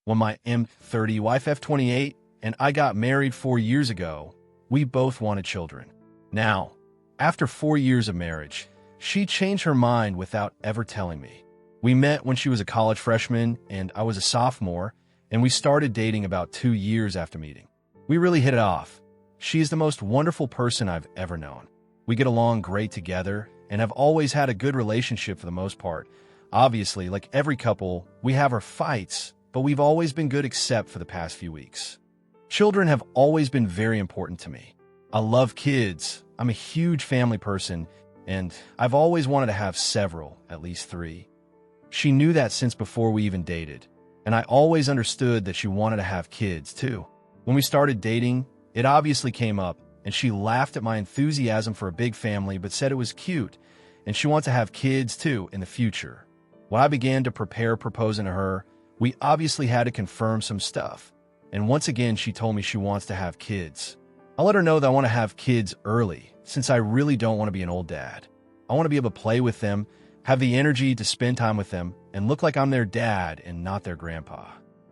When my M30 wife F28 and I got married 4 years ago, we both wanted children. Now, after 4 years of marriage, she changed her mind without ever telling me. We met when she was a college freshman and I was a sophomore, and we started dating about 2 years after meeting. We really hit it off. She is the most wonderful person I've ever known. We get along great together and have always had a good relationship for the most part. Obviously, like every couple, we have our fights, but we've always been good except for the past few weeks. Children have always been very important to me. I love kids. I'm a huge family person, and I've always wanted to have several, at least 3. She knew that since before we even dated, and I always understood that she wanted to have kids too. When we started dating, it obviously came up, and she laughed at my enthusiasm for a big family but said it was cute, and she wants to have kids too in the future. When I began to prepare proposing to her, we obviously had to confirm some stuff, and once again she told me she wants to have kids. I let her know that I want to have kids early, since I really don't want to be an old dad. I want to be able to play with them, have the energy to spend time with them, and look like I'm their dad and not their grandpa.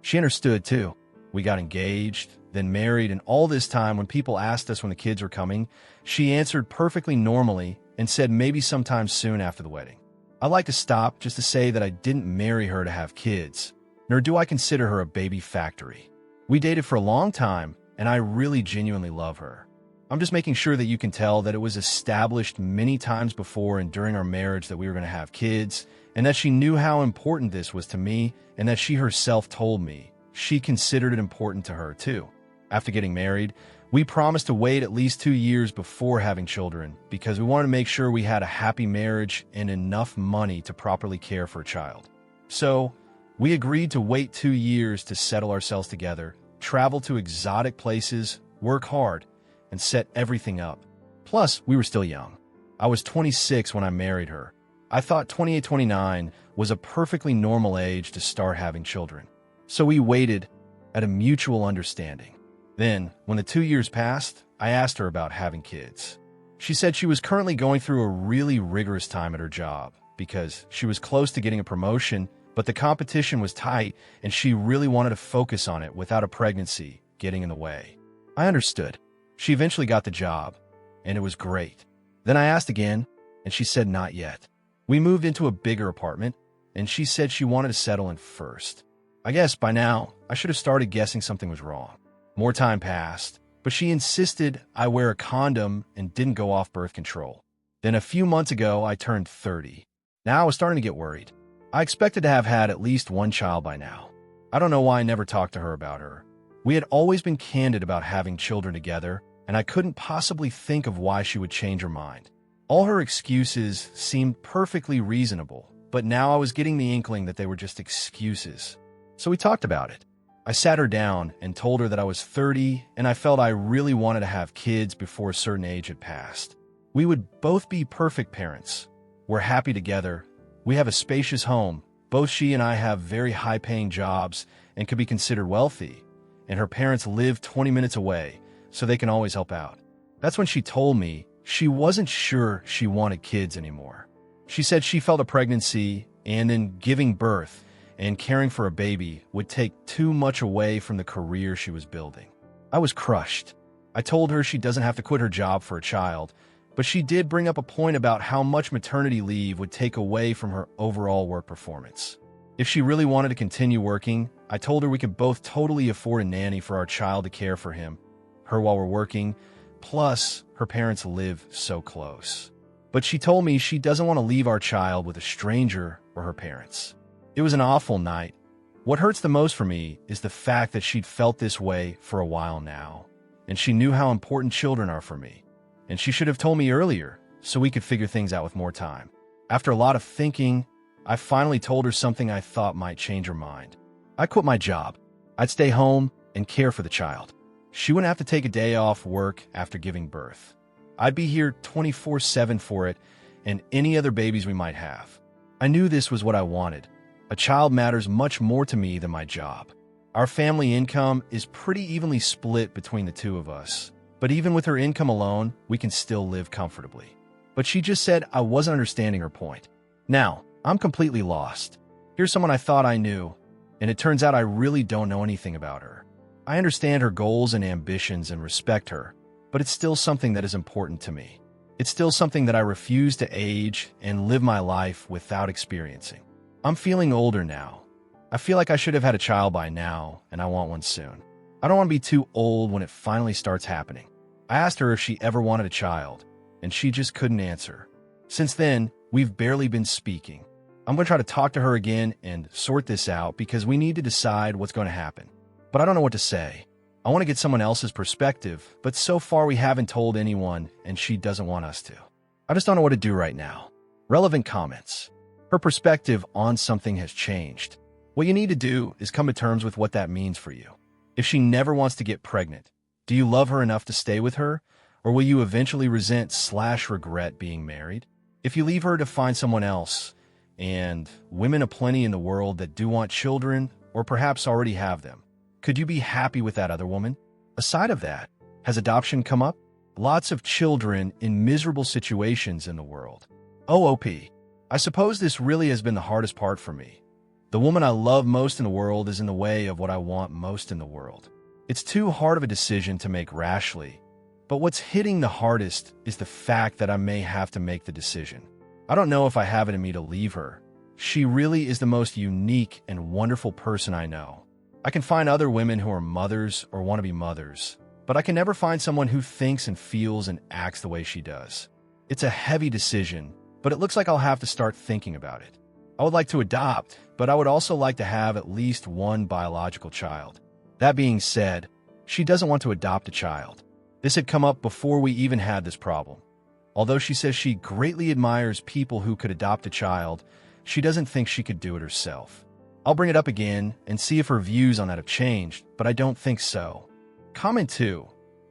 She understood too. We got engaged, then married, and all this time when people asked us when the kids were coming, she answered perfectly normally and said maybe sometime soon after the wedding. I like to stop just to say that I didn't marry her to have kids, nor do I consider her a baby factory. We dated for a long time, and I really genuinely love her. I'm just making sure that you can tell that it was established many times before and during our marriage that we were going to have kids, and that she knew how important this was to me, and that she herself told me she considered it important to her too. After getting married, we promised to wait at least 2 years before having children because we wanted to make sure we had a happy marriage and enough money to properly care for a child. So, we agreed to wait 2 years to settle ourselves together, travel to exotic places, work hard, and set everything up. Plus, we were still young. I was 26 when I married her. I thought 28, 29 was a perfectly normal age to start having children. So we waited at a mutual understanding. Then, when the 2 years passed, I asked her about having kids. She said she was currently going through a really rigorous time at her job because she was close to getting a promotion, but the competition was tight and she really wanted to focus on it without a pregnancy getting in the way. I understood. She eventually got the job, and it was great. Then I asked again, and she said not yet. We moved into a bigger apartment, and she said she wanted to settle in first. I guess by now, I should have started guessing something was wrong. More time passed, but she insisted I wear a condom and didn't go off birth control. Then a few months ago, I turned 30. Now I was starting to get worried. I expected to have had at least 1 child by now. I don't know why I never talked to her about her. We had always been candid about having children together, and I couldn't possibly think of why she would change her mind. All her excuses seemed perfectly reasonable, but now I was getting the inkling that they were just excuses. So we talked about it. I sat her down and told her that I was 30 and I felt I really wanted to have kids before a certain age had passed. We would both be perfect parents. We're happy together. We have a spacious home. Both she and I have very high-paying jobs and could be considered wealthy. And her parents live 20 minutes away, so they can always help out. That's when she told me she wasn't sure she wanted kids anymore. She said she felt a pregnancy and then giving birth and caring for a baby would take too much away from the career she was building. I was crushed. I told her she doesn't have to quit her job for a child, but she did bring up a point about how much maternity leave would take away from her overall work performance. If she really wanted to continue working, I told her we could both totally afford a nanny for our child to care for her while we're working, plus her parents live so close. But she told me she doesn't want to leave our child with a stranger or her parents. It was an awful night. What hurts the most for me is the fact that she'd felt this way for a while now, and she knew how important children are for me. And she should have told me earlier so we could figure things out with more time. After a lot of thinking, I finally told her something I thought might change her mind. I quit my job. I'd stay home and care for the child. She wouldn't have to take a day off work after giving birth. I'd be here 24/7 for it and any other babies we might have. I knew this was what I wanted. A child matters much more to me than my job. Our family income is pretty evenly split between the two of us, but even with her income alone, we can still live comfortably. But she just said I wasn't understanding her point. Now, I'm completely lost. Here's someone I thought I knew, and it turns out I really don't know anything about her. I understand her goals and ambitions and respect her, but it's still something that is important to me. It's still something that I refuse to age and live my life without experiencing. I'm feeling older now. I feel like I should have had a child by now, and I want one soon. I don't want to be too old when it finally starts happening. I asked her if she ever wanted a child, and she just couldn't answer. Since then, we've barely been speaking. I'm going to try to talk to her again and sort this out because we need to decide what's going to happen. But I don't know what to say. I want to get someone else's perspective, but so far we haven't told anyone, and she doesn't want us to. I just don't know what to do right now. Relevant comments. Her perspective on something has changed. What you need to do is come to terms with what that means for you. If she never wants to get pregnant, do you love her enough to stay with her, or will you eventually resent/regret being married? If you leave her to find someone else, and women aplenty in the world that do want children or perhaps already have them, could you be happy with that other woman? Aside of that, has adoption come up? Lots of children in miserable situations in the world. OOP. I suppose this really has been the hardest part for me. The woman I love most in the world is in the way of what I want most in the world. It's too hard of a decision to make rashly, but what's hitting the hardest is the fact that I may have to make the decision. I don't know if I have it in me to leave her. She really is the most unique and wonderful person I know. I can find other women who are mothers or want to be mothers, but I can never find someone who thinks and feels and acts the way she does. It's a heavy decision, but it looks like I'll have to start thinking about it. I would like to adopt, but I would also like to have at least one biological child. That being said, she doesn't want to adopt a child. This had come up before we even had this problem. Although she says she greatly admires people who could adopt a child, she doesn't think she could do it herself. I'll bring it up again and see if her views on that have changed, but I don't think so. Comment 2.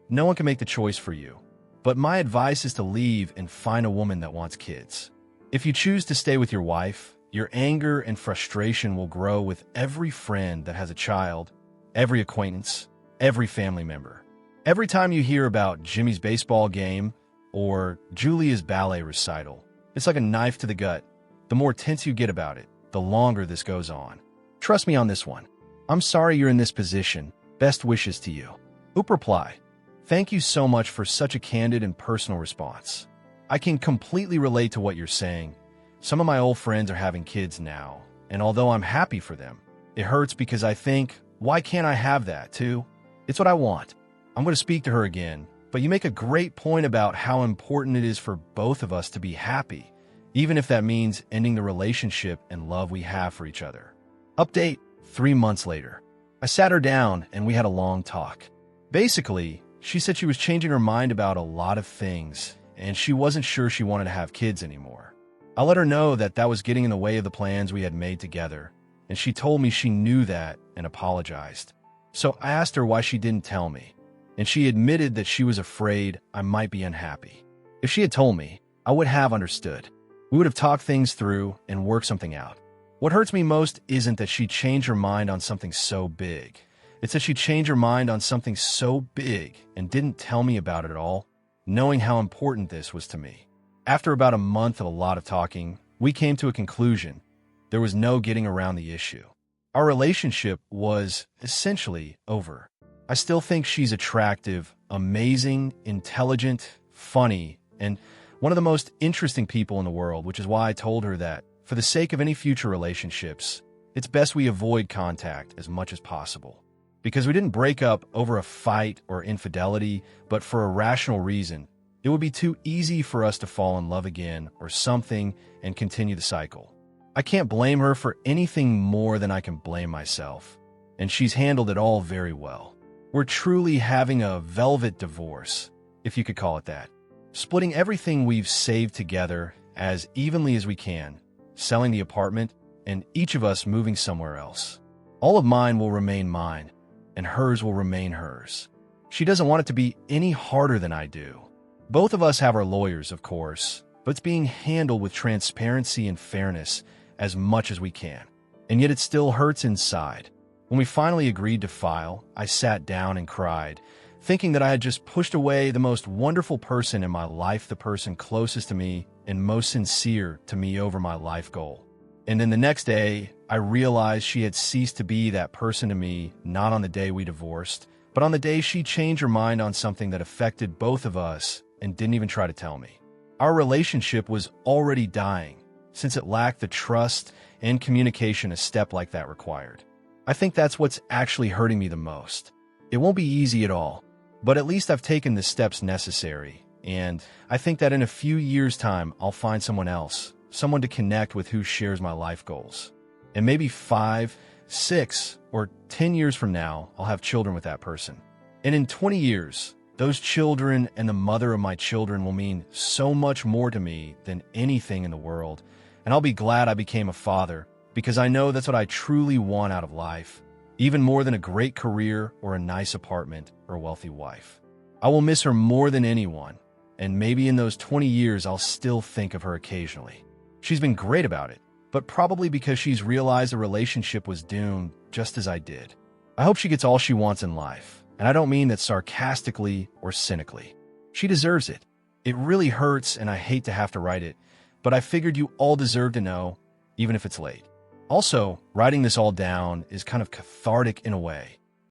No one can make the choice for you, but my advice is to leave and find a woman that wants kids. If you choose to stay with your wife, your anger and frustration will grow with every friend that has a child, every acquaintance, every family member. Every time you hear about Jimmy's baseball game or Julia's ballet recital, it's like a knife to the gut. The more tense you get about it, the longer this goes on. Trust me on this one. I'm sorry you're in this position. Best wishes to you. Oop reply. Thank you so much for such a candid and personal response. I can completely relate to what you're saying. Some of my old friends are having kids now, and although I'm happy for them, it hurts because I think, why can't I have that too? It's what I want. I'm going to speak to her again, but you make a great point about how important it is for both of us to be happy, even if that means ending the relationship and love we have for each other. Update 3 months later. I sat her down and we had a long talk. Basically, she said she was changing her mind about a lot of things, and she wasn't sure she wanted to have kids anymore. I let her know that that was getting in the way of the plans we had made together, and she told me she knew that and apologized. So I asked her why she didn't tell me, and she admitted that she was afraid I might be unhappy. If she had told me, I would have understood. We would have talked things through and worked something out. What hurts me most isn't that she changed her mind on something so big. It's that she changed her mind on something so big and didn't tell me about it at all, knowing how important this was to me. After about a month of a lot of talking, we came to a conclusion. There was no getting around the issue. Our relationship was essentially over. I still think she's attractive, amazing, intelligent, funny, and one of the most interesting people in the world, which is why I told her that, for the sake of any future relationships, it's best we avoid contact as much as possible. Because we didn't break up over a fight or infidelity, but for a rational reason. It would be too easy for us to fall in love again or something and continue the cycle. I can't blame her for anything more than I can blame myself, and she's handled it all very well. We're truly having a velvet divorce, if you could call it that. Splitting everything we've saved together as evenly as we can, selling the apartment, and each of us moving somewhere else. All of mine will remain mine, and hers will remain hers. She doesn't want it to be any harder than I do. Both of us have our lawyers, of course, but it's being handled with transparency and fairness as much as we can. And yet it still hurts inside. When we finally agreed to file, I sat down and cried, thinking that I had just pushed away the most wonderful person in my life, the person closest to me and most sincere to me over my life goal. And then the next day, I realized she had ceased to be that person to me, not on the day we divorced, but on the day she changed her mind on something that affected both of us and didn't even try to tell me. Our relationship was already dying, since it lacked the trust and communication a step like that required. I think that's what's actually hurting me the most. It won't be easy at all, but at least I've taken the steps necessary, and I think that in a few years' time, I'll find someone else, someone to connect with who shares my life goals. And maybe 5, 6, or 10 years from now, I'll have children with that person. And in 20 years, those children and the mother of my children will mean so much more to me than anything in the world. And I'll be glad I became a father, because I know that's what I truly want out of life, even more than a great career or a nice apartment or a wealthy wife. I will miss her more than anyone, and maybe in those 20 years I'll still think of her occasionally. She's been great about it, but probably because she's realized the relationship was doomed just as I did. I hope she gets all she wants in life, and I don't mean that sarcastically or cynically. She deserves it. It really hurts, and I hate to have to write it, but I figured you all deserve to know, even if it's late. Also, writing this all down is kind of cathartic in a way.